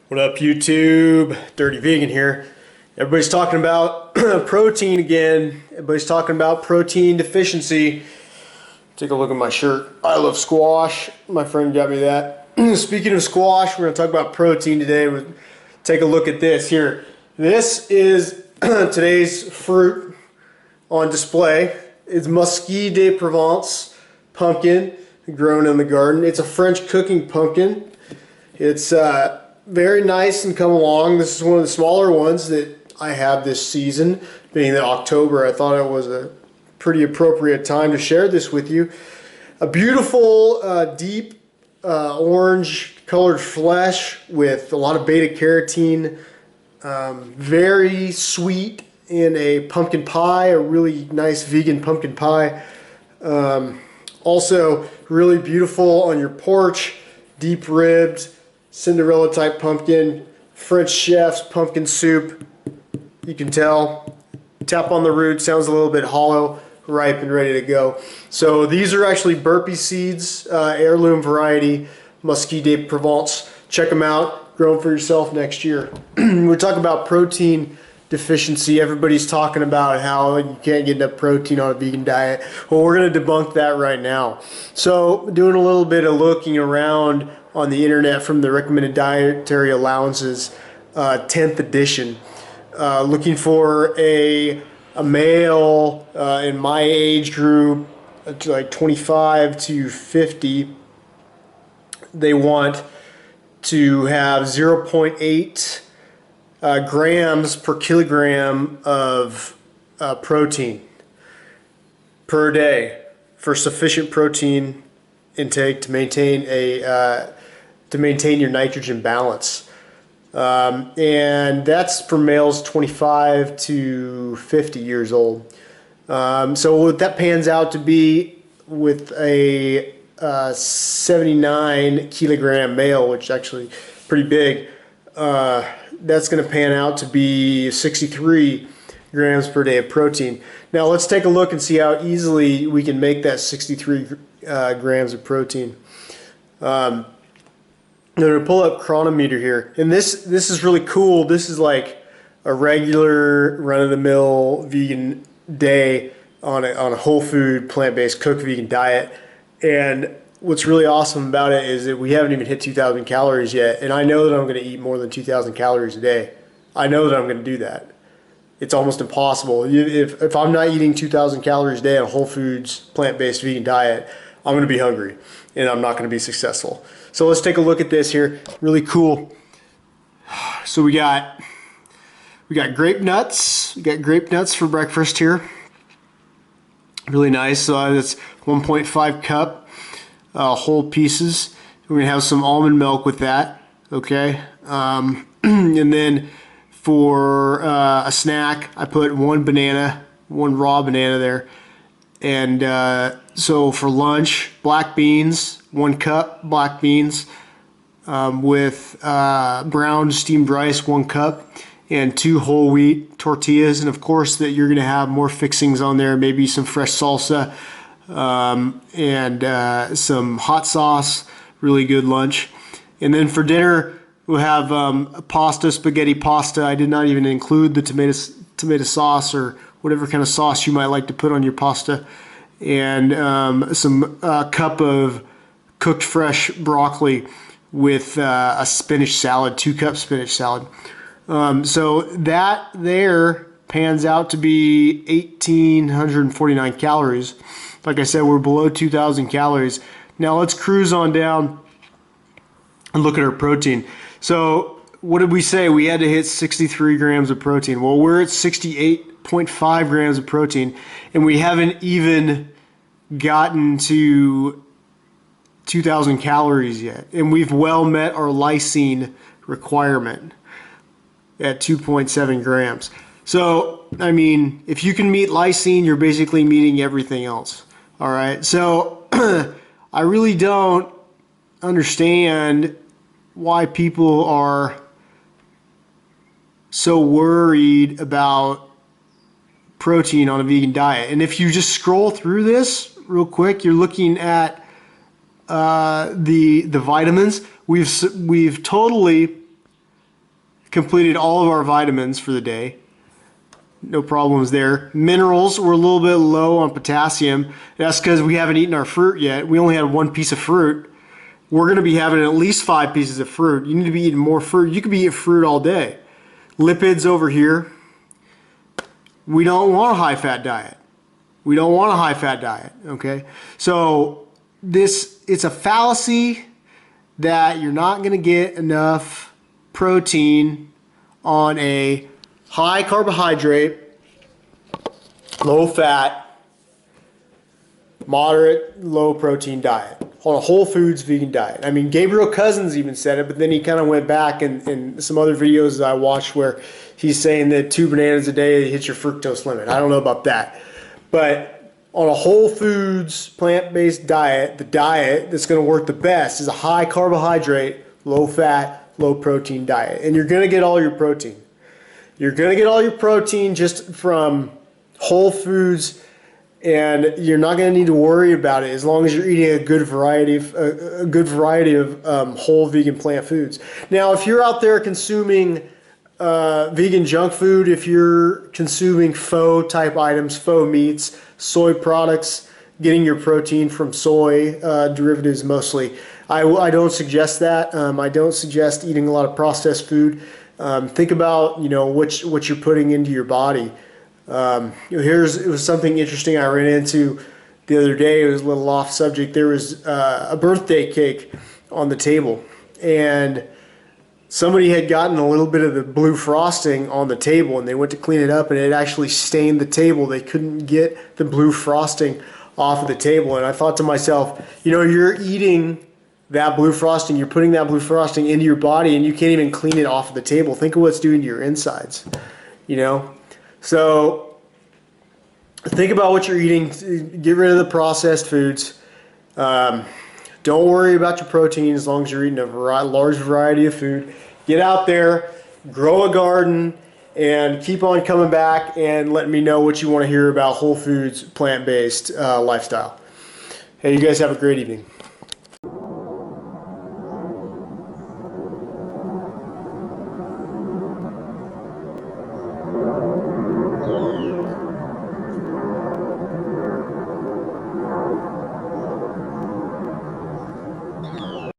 What up, YouTube? Dirty Vegan here. Everybody's talking about protein again. Everybody's talking about protein deficiency. Take a look at my shirt. I love squash. My friend got me that. Speaking of squash, we're going to talk about protein today. We'll take a look at this here. This is today's fruit on display. It's Musky de Provence pumpkin grown in the garden. It's a French cooking pumpkin. It's very nice and come along. This is one of the smaller ones that I have this season. Being that October, I thought it was a pretty appropriate time to share this with you. A beautiful, deep orange colored flesh with a lot of beta carotene. Very sweet in a pumpkin pie, a really nice vegan pumpkin pie. Also really beautiful on your porch, deep ribbed, Cinderella type pumpkin, French chef's pumpkin soup. You can tell. Tap on the root, sounds a little bit hollow, ripe and ready to go. So these are actually burpee seeds, heirloom variety, Musky de Provence. Check them out, grow them for yourself next year. We're talking about protein deficiency. Everybody's talking about how you can't get enough protein on a vegan diet. Well, we're going to debunk that right now. So doing a little bit of looking around on the internet from the recommended dietary allowances 10th edition, looking for a male in my age group, like 25 to 50. They want to have 0.8 grams per kilogram of protein per day for sufficient protein intake to maintain your nitrogen balance, and that's for males 25 to 50 years old. So what that pans out to be with a 79 kilogram male, which is actually pretty big, that's going to pan out to be 63 grams per day of protein. Now let's take a look and see how easily we can make that 63 grams of protein. I'm going to pull up Chronometer here, and this is really cool. This is like a regular run-of-the-mill vegan day on a whole food, plant-based, cooked vegan diet. And what's really awesome about it is that we haven't even hit 2,000 calories yet, and I know that I'm going to eat more than 2,000 calories a day. I know that I'm going to do that. It's almost impossible. If I'm not eating 2,000 calories a day on a whole foods, plant-based vegan diet, I'm going to be hungry, and I'm not going to be successful. So let's take a look at this here. Really cool. So we got grape nuts. We got grape nuts for breakfast here. Really nice. So that's 1.5 cup whole pieces. We're gonna have some almond milk with that. Okay. And then for a snack, I put one raw banana there. And so for lunch, black beans, 1 cup black beans, with brown steamed rice, 1 cup, and 2 whole wheat tortillas. And of course that you're gonna have more fixings on there, maybe some fresh salsa, and some hot sauce. Really good lunch. And then for dinner, we'll have spaghetti pasta. I did not even include the tomato sauce or whatever kind of sauce you might like to put on your pasta, and some cup of cooked fresh broccoli with a spinach salad, 2 cup spinach salad. So that there pans out to be 1,849 calories. Like I said, we're below 2,000 calories. Now let's cruise on down and look at our protein. So what did we say? We had to hit 63 grams of protein. Well, we're at 68.5 grams of protein, and we haven't even gotten to 2,000 calories yet. And we've well met our lysine requirement at 2.7 grams. So, I mean, if you can meet lysine, you're basically meeting everything else. All right. So I really don't understand why people are so worried about protein on a vegan diet. And if you just scroll through this real quick, you're looking at the vitamins. We've totally completed all of our vitamins for the day. No problems there. Minerals were a little bit low on potassium. That's because we haven't eaten our fruit yet. We only had one piece of fruit. We're going to be having at least 5 pieces of fruit. You need to be eating more fruit. You could be eating fruit all day. Lipids over here. We don't want a high-fat diet. We don't want a high-fat diet, okay? So it's a fallacy that you're not going to get enough protein on a high carbohydrate, low fat, moderate, low protein diet, on a whole foods vegan diet. I mean, Gabriel Cousens even said it, but then he kind of went back in some other videos that I watched where he's saying that 2 bananas a day hits your fructose limit. I don't know about that. But on a whole foods, plant-based diet, the diet that's going to work the best is a high carbohydrate, low fat, low protein diet. And you're going to get all your protein. You're going to get all your protein just from whole foods, and you're not going to need to worry about it as long as you're eating a good variety of whole vegan plant foods. Now, if you're out there consuming vegan junk food, if you're consuming faux type items, faux meats, soy products, getting your protein from soy derivatives mostly, I don't suggest that. I don't suggest eating a lot of processed food. Think about what you're putting into your body. It was something interesting I ran into the other day. It was a little off subject. There was a birthday cake on the table, and somebody had gotten a little bit of the blue frosting on the table, and they went to clean it up, and it actually stained the table. They couldn't get the blue frosting off of the table, and I thought to myself, you're eating that blue frosting, you're putting that blue frosting into your body, and you can't even clean it off of the table. Think of what it's doing to your insides, So think about what you're eating. Get rid of the processed foods. Don't worry about your protein as long as you're eating a large variety of food. Get out there, grow a garden, and keep on coming back and letting me know what you want to hear about whole foods, plant-based lifestyle. Hey, you guys have a great evening.